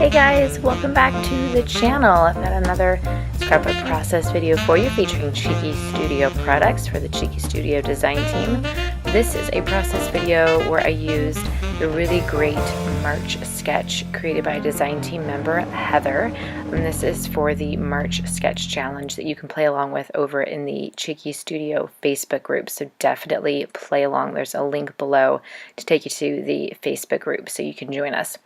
Hey guys, welcome back to the channel. I've got another scrapbook process video for you featuring Cheeky Studio products for the Cheeky Studio design team. This is a process video where I used the really great March sketch created by a design team member, Heather. And this is for the March sketch challenge that you can play along with over in the Cheeky Studio Facebook group. So definitely play along. There's a link below to take you to the Facebook group so you can join us.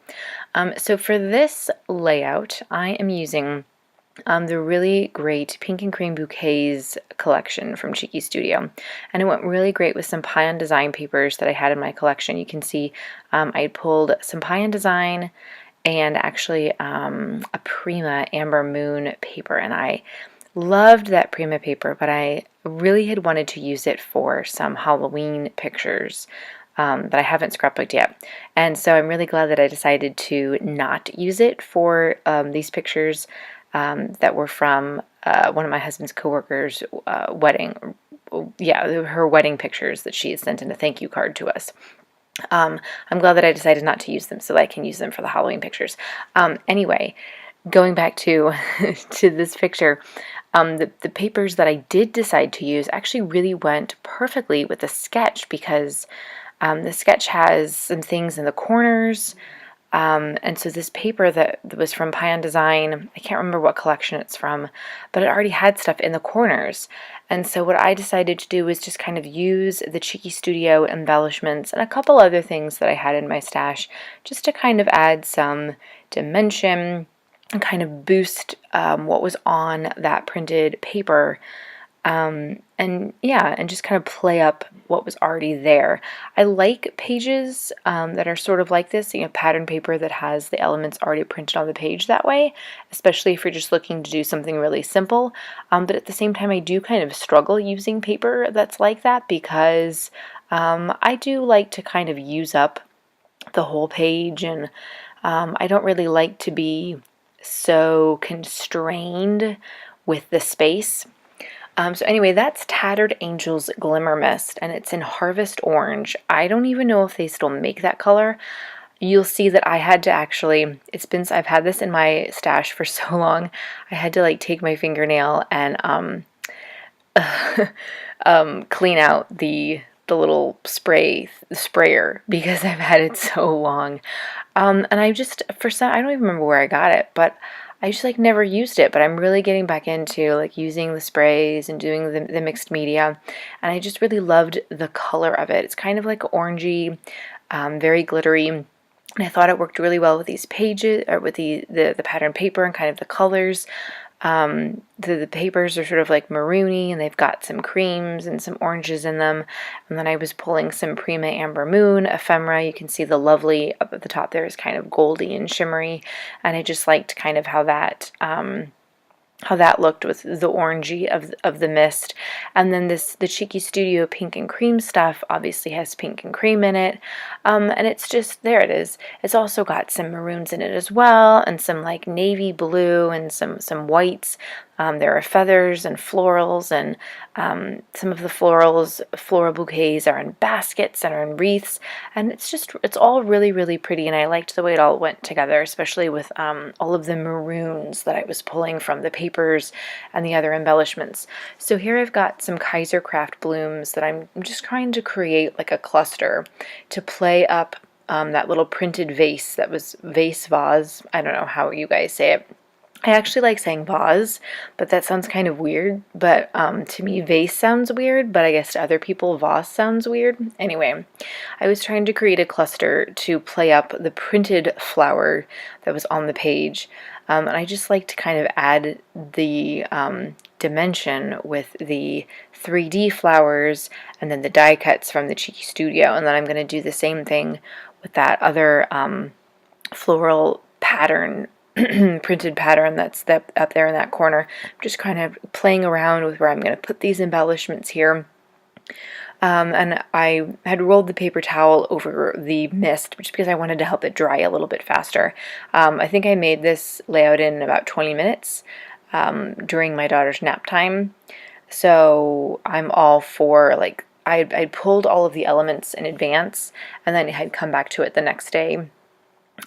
So for this layout, I am using the really great Pink and Cream Bouquets collection from Cheeky Studio. And it went really great with some Pie on Design papers that I had in my collection. You can see I had pulled some Pie on Design and actually a Prima Amber Moon paper. And I loved that Prima paper, but I really had wanted to use it for some Halloween pictures that I haven't scrapbooked yet. And so I'm really glad that I decided to not use it for these pictures that were from one of my husband's coworkers' wedding. Yeah, her wedding pictures that she had sent in a thank you card to us. I'm glad that I decided not to use them so that I can use them for the Halloween pictures. Anyway, going back to to this picture, the papers that I did decide to use actually really went perfectly with the sketch because the sketch has some things in the corners, and so this paper that was from Pie on Design, I can't remember what collection it's from, but it already had stuff in the corners. And so what I decided to do was just kind of use the Cheeky Studio embellishments and a couple other things that I had in my stash just to kind of add some dimension and kind of boost what was on that printed paper. And just kind of play up what was already there. I like pages that are sort of like this, pattern paper that has the elements already printed on the page that way, especially if you're just looking to do something really simple. But at the same time, I do kind of struggle using paper that's like that because I do like to kind of use up the whole page, and I don't really like to be so constrained with the space. So anyway, that's Tattered Angels Glimmer Mist, and it's in Harvest Orange. I don't even know if they still make that color. You'll see that I had to actually, I've had this in my stash for so long, I had to like take my fingernail and clean out the little sprayer because I've had it so long. And I just, I don't even remember where I got it, but I just like never used it, but I'm really getting back into like using the sprays and doing the mixed media, and I just really loved the color of it. It's kind of like orangey, very glittery, and I thought it worked really well with these pages, or with the pattern paper and kind of the colors. The papers are sort of like maroony, and they've got some creams and some oranges in them. And then I was pulling some Prima Amber Moon ephemera. You can see the lovely up at the top there is kind of goldy and shimmery, and I just liked kind of how that looked with the orangey of the mist. And then the Cheeky Studio Pink and Cream stuff obviously has pink and cream in it, and it's just, there it is. It's also got some maroons in it as well, and some like navy blue and some whites. There are feathers and florals, and some of the floral bouquets are in baskets and are in wreaths, and it's all really, really pretty, and I liked the way it all went together, especially with all of the maroons that I was pulling from the papers and the other embellishments. So here I've got some Kaiser Craft blooms that I'm just trying to create like a cluster to play up that little printed vase that was vase. I don't know how you guys say it. I actually like saying vase, but that sounds kind of weird. But to me, vase sounds weird, but I guess to other people, vase sounds weird. Anyway, I was trying to create a cluster to play up the printed flower that was on the page. And I just like to kind of add the dimension with the 3D flowers and then the die cuts from the Cheeky Studio. And then I'm going to do the same thing with that other floral pattern, printed pattern that's up there in that corner. I'm just kind of playing around with where I'm going to put these embellishments here. And I had rolled the paper towel over the mist just because I wanted to help it dry a little bit faster. I think I made this layout in about 20 minutes during my daughter's nap time. So I'm all for, like, I pulled all of the elements in advance and then I had come back to it the next day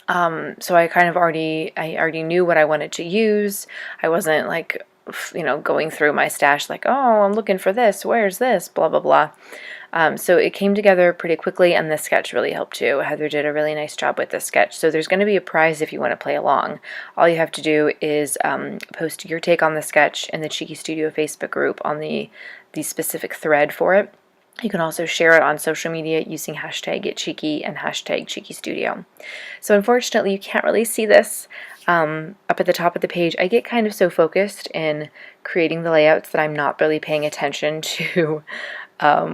So I already knew what I wanted to use. I wasn't like, going through my stash like, oh, I'm looking for this, where's this, blah, blah, blah. So it came together pretty quickly, and the sketch really helped too. Heather did a really nice job with this sketch. So there's going to be a prize if you want to play along. All you have to do is post your take on the sketch in the Cheeky Studio Facebook group on the specific thread for it. You can also share it on social media using hashtag #GetCheeky and hashtag #CheekyStudio. So unfortunately, you can't really see this up at the top of the page. I get kind of so focused in creating the layouts that I'm not really paying attention to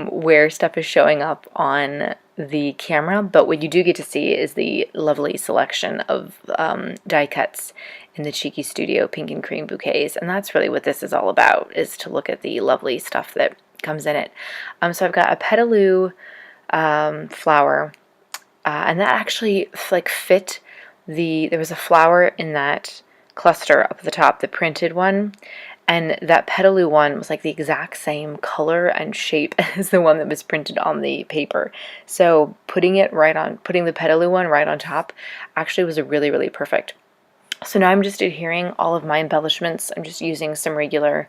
where stuff is showing up on the camera, but what you do get to see is the lovely selection of die cuts in the Cheeky Studio pink and cream bouquets, and that's really what this is all about, is to look at the lovely stuff that comes in it. So I've got a petaloo flower, and that actually like fit there was a flower in that cluster up at the top, the printed one, and that petaloo one was like the exact same color and shape as the one that was printed on the paper. So putting the petaloo one right on top actually was a really, really perfect. So now I'm just adhering all of my embellishments. I'm just using some regular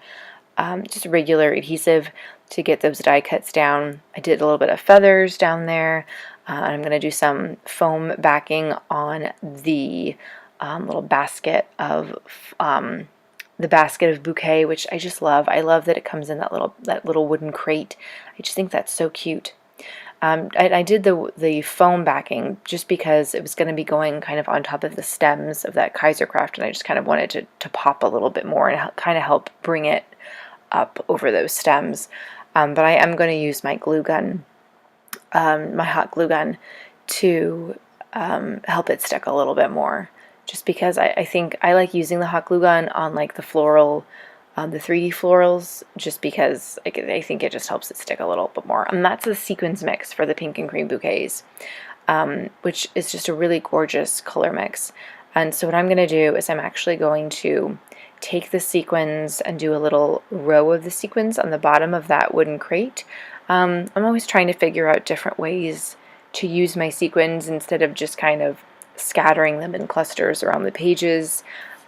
adhesive to get those die cuts down. I did a little bit of feathers down there. I'm going to do some foam backing on the little basket of bouquet, which I just love. I love that it comes in that little wooden crate. I just think that's so cute. I did the foam backing just because it was going to be going kind of on top of the stems of that Kaisercraft, and I just kind of wanted to pop a little bit more and kind of help bring it up over those stems. But I am going to use my glue gun, my hot glue gun, to help it stick a little bit more. Just because I think I like using the hot glue gun on like the floral, the 3D florals, just because I think it just helps it stick a little bit more. And that's the sequins mix for the pink and cream bouquets, which is just a really gorgeous color mix. And so what I'm going to do is I'm actually going to take the sequins and do a little row of the sequins on the bottom of that wooden crate. I'm always trying to figure out different ways to use my sequins instead of just kind of scattering them in clusters around the pages.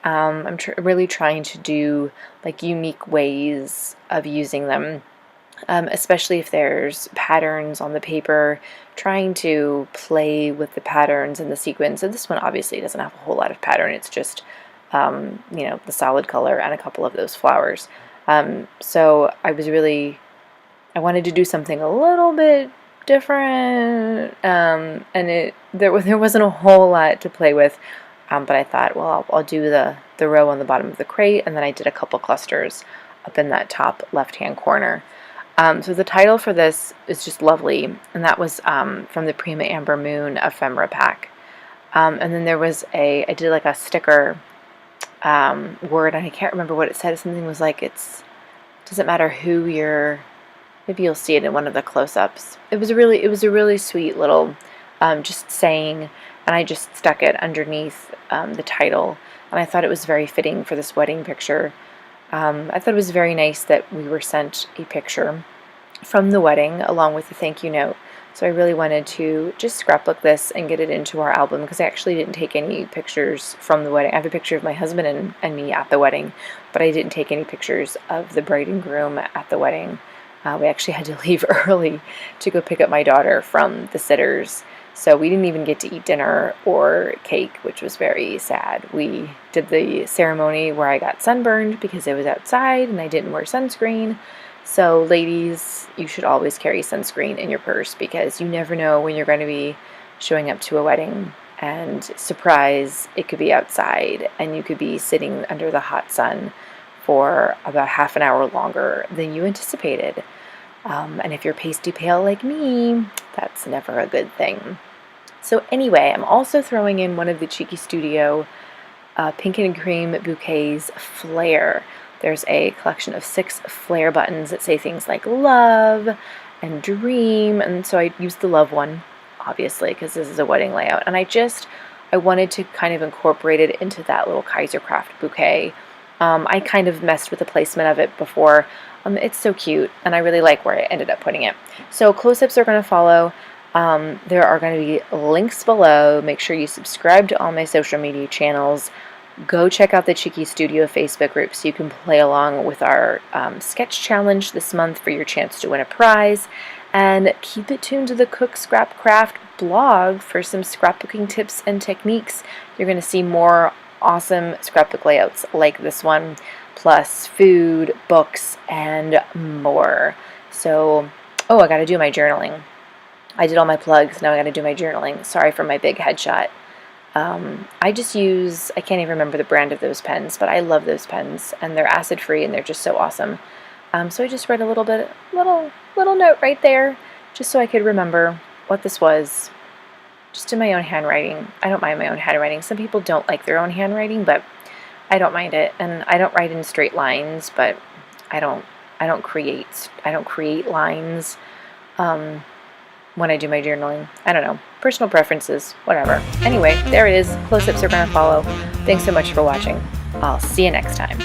I'm really trying to do like unique ways of using them, especially if there's patterns on the paper, trying to play with the patterns and the sequins. So this one obviously doesn't have a whole lot of pattern. It's just the solid color and a couple of those flowers. So I wanted to do something a little bit different, and there wasn't a whole lot to play with, but I thought, well, I'll do the row on the bottom of the crate, and then I did a couple clusters up in that top left-hand corner. So the title for this is just lovely, and that was from the Prima Amber Moon ephemera pack. And then there was I did like a sticker word, and I can't remember what it said. Something was like, doesn't matter who you're. Maybe you'll see it in one of the close-ups. It was a really sweet little just saying, and I just stuck it underneath the title, and I thought it was very fitting for this wedding picture. I thought it was very nice that we were sent a picture from the wedding along with the thank you note. So I really wanted to just scrapbook this and get it into our album, because I actually didn't take any pictures from the wedding. I have a picture of my husband and me at the wedding, but I didn't take any pictures of the bride and groom at the wedding. We actually had to leave early to go pick up my daughter from the sitters, so we didn't even get to eat dinner or cake, which was very sad. We did the ceremony where I got sunburned because it was outside and I didn't wear sunscreen. So ladies, you should always carry sunscreen in your purse, because you never know when you're going to be showing up to a wedding, and surprise, it could be outside and you could be sitting under the hot sun for about half an hour longer than you anticipated. And if you're pasty pale like me, that's never a good thing. So anyway, I'm also throwing in one of the Cheeky Studio pink and cream bouquets flare. There's a collection of 6 flare buttons that say things like love and dream, and so I used the love one, obviously, because this is a wedding layout, and I wanted to kind of incorporate it into that little Kaisercraft bouquet. I kind of messed with the placement of it before. It's so cute, and I really like where I ended up putting it. So close-ups are going to follow. There are going to be links below. Make sure you subscribe to all my social media channels. Go check out the Cheeky Studio Facebook group so you can play along with our sketch challenge this month for your chance to win a prize. And keep it tuned to the Cook Scrap Craft blog for some scrapbooking tips and techniques. You're going to see more awesome scrapbook layouts like this one, plus food, books, and more. So, oh, I got to do my journaling. I did all my plugs, now I got to do my journaling. Sorry for my big headshot. I just use, I can't even remember the brand of those pens, but I love those pens, and they're acid-free, and they're just so awesome. So I just read a little note right there, just so I could remember what this was, just in my own handwriting. I don't mind my own handwriting. Some people don't like their own handwriting, but I don't mind it, and I don't write in straight lines, but I don't create lines. When I do my journaling. I don't know. Personal preferences, whatever. Anyway, there it is. Close-ups are going to follow. Thanks so much for watching. I'll see you next time.